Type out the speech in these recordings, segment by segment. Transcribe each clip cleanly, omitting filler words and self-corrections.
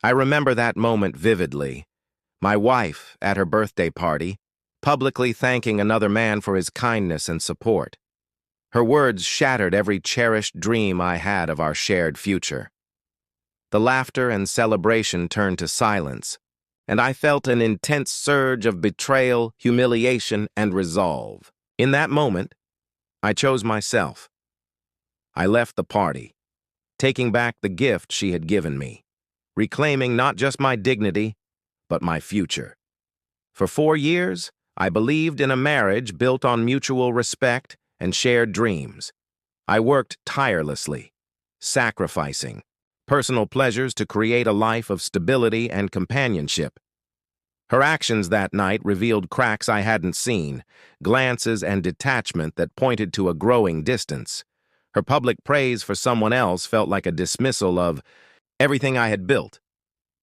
I remember that moment vividly. My wife, at her birthday party, publicly thanking another man for his kindness and support. Her words shattered every cherished dream I had of our shared future. The laughter and celebration turned to silence, and I felt an intense surge of betrayal, humiliation, and resolve. In that moment, I chose myself. I left the party, taking back the gift she had given me, reclaiming not just my dignity, but my future. For 4 years, I believed in a marriage built on mutual respect and shared dreams. I worked tirelessly, sacrificing personal pleasures to create a life of stability and companionship. Her actions that night revealed cracks I hadn't seen, glances and detachment that pointed to a growing distance. Her public praise for someone else felt like a dismissal of everything I had built.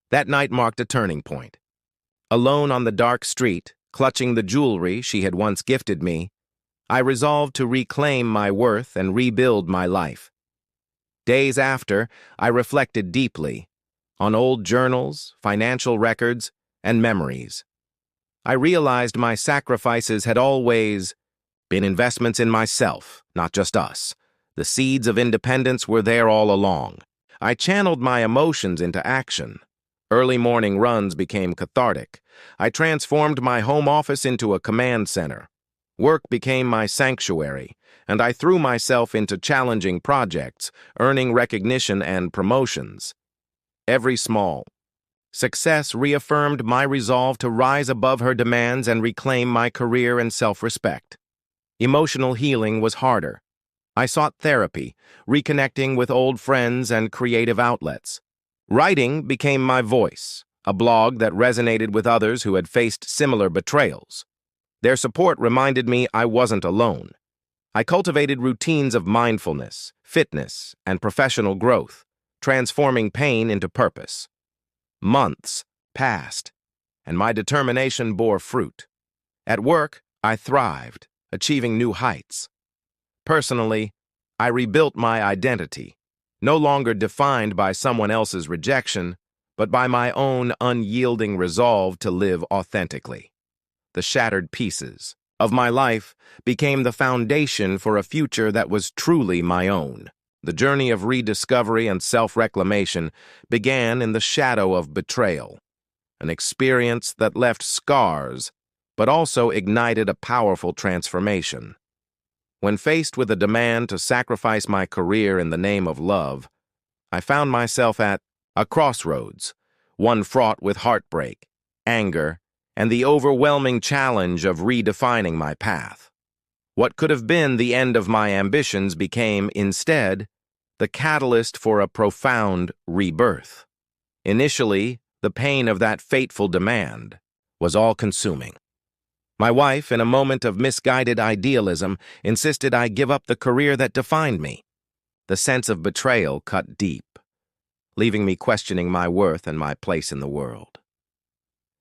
That night marked a turning point. Alone on the dark street, clutching the jewelry she had once gifted me, I resolved to reclaim my worth and rebuild my life. Days after, I reflected deeply on old journals, financial records, and memories. I realized my sacrifices had always been investments in myself, not just us. The seeds of independence were there all along. I channeled my emotions into action. Early morning runs became cathartic. I transformed my home office into a command center. Work became my sanctuary, and I threw myself into challenging projects, earning recognition and promotions. Every small success reaffirmed my resolve to rise above her demands and reclaim my career and self-respect. Emotional healing was harder. I sought therapy, reconnecting with old friends and creative outlets. Writing became my voice, a blog that resonated with others who had faced similar betrayals. Their support reminded me I wasn't alone. I cultivated routines of mindfulness, fitness, and professional growth, transforming pain into purpose. Months passed, and my determination bore fruit. At work, I thrived, achieving new heights. Personally, I rebuilt my identity, no longer defined by someone else's rejection, but by my own unyielding resolve to live authentically. The shattered pieces of my life became the foundation for a future that was truly my own. The journey of rediscovery and self-reclamation began in the shadow of betrayal, an experience that left scars, but also ignited a powerful transformation. When faced with a demand to sacrifice my career in the name of love, I found myself at a crossroads, one fraught with heartbreak, anger, and the overwhelming challenge of redefining my path. What could have been the end of my ambitions became, instead, the catalyst for a profound rebirth. Initially, the pain of that fateful demand was all-consuming. My wife, in a moment of misguided idealism, insisted I give up the career that defined me. The sense of betrayal cut deep, leaving me questioning my worth and my place in the world.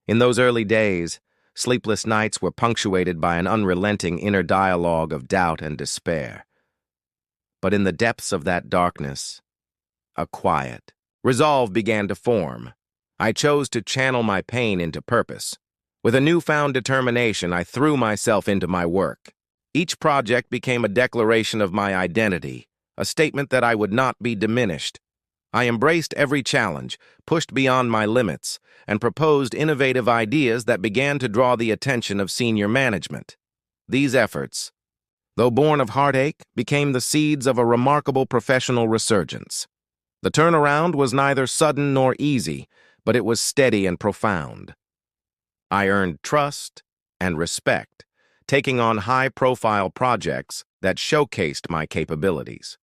In those early days, sleepless nights were punctuated by an unrelenting inner dialogue of doubt and despair. But in the depths of that darkness, a quiet resolve began to form. I chose to channel my pain into purpose. With a newfound determination, I threw myself into my work. Each project became a declaration of my identity, a statement that I would not be diminished. I embraced every challenge, pushed beyond my limits, and proposed innovative ideas that began to draw the attention of senior management. These efforts, though born of heartache, became the seeds of a remarkable professional resurgence. The turnaround was neither sudden nor easy, but it was steady and profound. I earned trust and respect, taking on high-profile projects that showcased my capabilities.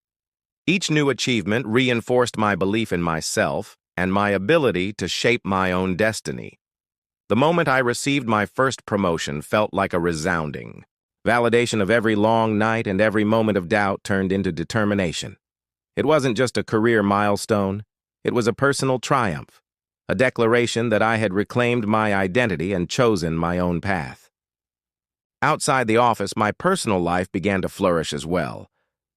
Each new achievement reinforced my belief in myself and my ability to shape my own destiny. The moment I received my first promotion felt like a resounding validation of every long night, and every moment of doubt turned into determination. It wasn't just a career milestone, it was a personal triumph, a declaration that I had reclaimed my identity and chosen my own path. Outside the office, my personal life began to flourish as well.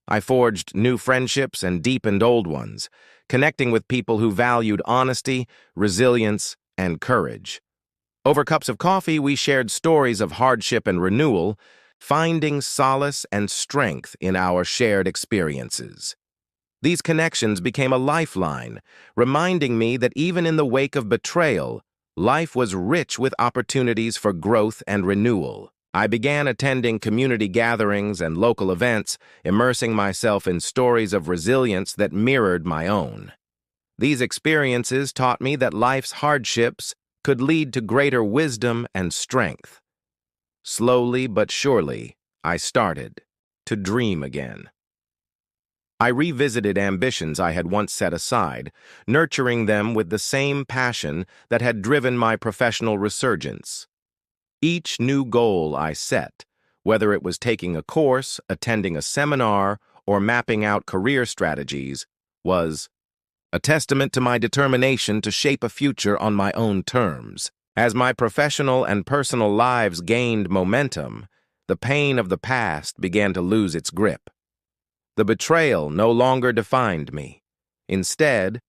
I forged new friendships and deepened old ones, connecting with people who valued honesty, resilience, and courage. Over cups of coffee, we shared stories of hardship and renewal, finding solace and strength in our shared experiences. These connections became a lifeline, reminding me that even in the wake of betrayal, life was rich with opportunities for growth and renewal. I began attending community gatherings and local events, immersing myself in stories of resilience that mirrored my own. These experiences taught me that life's hardships could lead to greater wisdom and strength. Slowly but surely, I started to dream again. I revisited ambitions I had once set aside, nurturing them with the same passion that had driven my professional resurgence. Each new goal I set, whether it was taking a course, attending a seminar, or mapping out career strategies, was a testament to my determination to shape a future on my own terms. As my professional and personal lives gained momentum, the pain of the past began to lose its grip. The betrayal no longer defined me. Instead,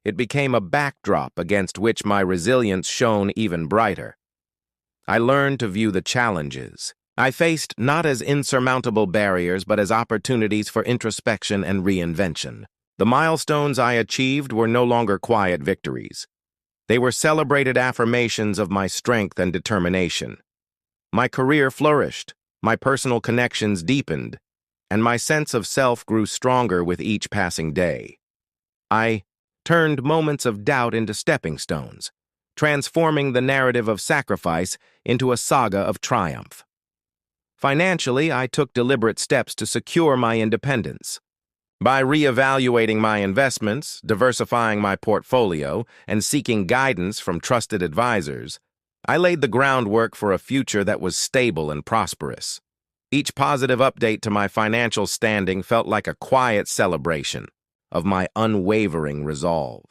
it became a backdrop against which my resilience shone even brighter. I learned to view the challenges I faced not as insurmountable barriers but as opportunities for introspection and reinvention. The milestones I achieved were no longer quiet victories. They were celebrated affirmations of my strength and determination. My career flourished, my personal connections deepened, and my sense of self grew stronger with each passing day. I turned moments of doubt into stepping stones, transforming the narrative of sacrifice into a saga of triumph. Financially, I took deliberate steps to secure my independence. By reevaluating my investments, diversifying my portfolio, and seeking guidance from trusted advisors, I laid the groundwork for a future that was stable and prosperous. Each positive update to my financial standing felt like a quiet celebration of my unwavering resolve.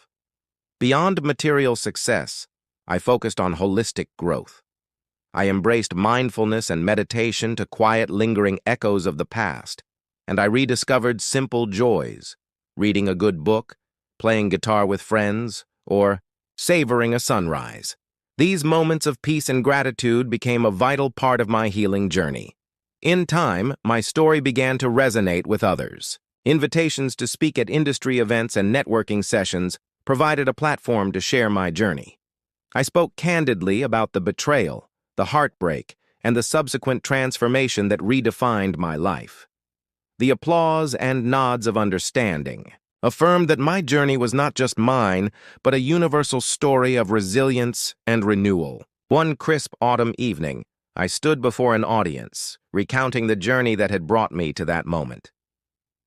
Beyond material success, I focused on holistic growth. I embraced mindfulness and meditation to quiet lingering echoes of the past, and I rediscovered simple joys, reading a good book, playing guitar with friends, or savoring a sunrise. These moments of peace and gratitude became a vital part of my healing journey. In time, my story began to resonate with others. Invitations to speak at industry events and networking sessions provided a platform to share my journey. I spoke candidly about the betrayal, the heartbreak, and the subsequent transformation that redefined my life. The applause and nods of understanding affirmed that my journey was not just mine, but a universal story of resilience and renewal. One crisp autumn evening, I stood before an audience, recounting the journey that had brought me to that moment.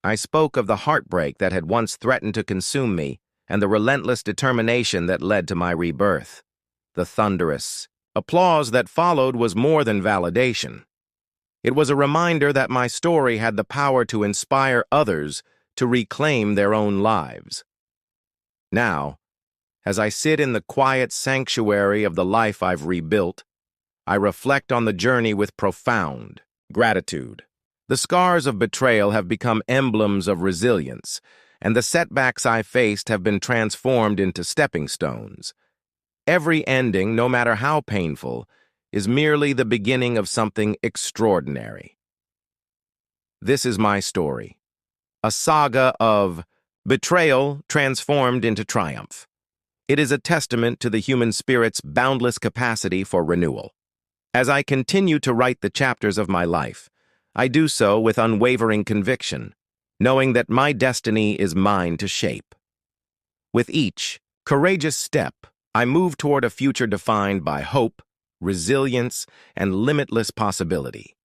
I spoke of the heartbreak that had once threatened to consume me and the relentless determination that led to my rebirth. The thunderous applause that followed was more than validation. It was a reminder that my story had the power to inspire others to reclaim their own lives. Now, as I sit in the quiet sanctuary of the life I've rebuilt, I reflect on the journey with profound gratitude. The scars of betrayal have become emblems of resilience, and the setbacks I faced have been transformed into stepping stones. Every ending, no matter how painful, is merely the beginning of something extraordinary. This is my story, a saga of betrayal transformed into triumph. It is a testament to the human spirit's boundless capacity for renewal. As I continue to write the chapters of my life, I do so with unwavering conviction, knowing that my destiny is mine to shape. With each courageous step, I move toward a future defined by hope, resilience, and limitless possibility.